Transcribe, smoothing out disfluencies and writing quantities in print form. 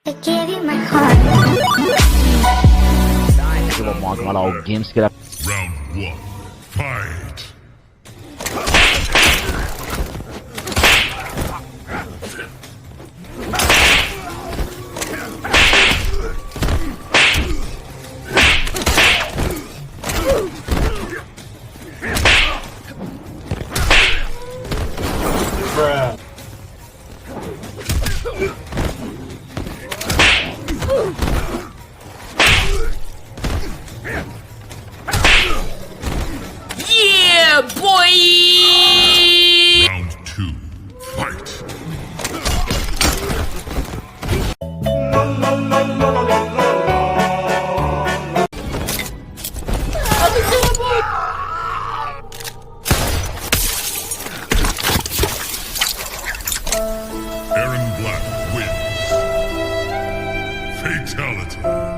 I gave you my heart. Games que era Round one, fight! Yeah, boy! Round two, fight! Erron Black wins. Fatality.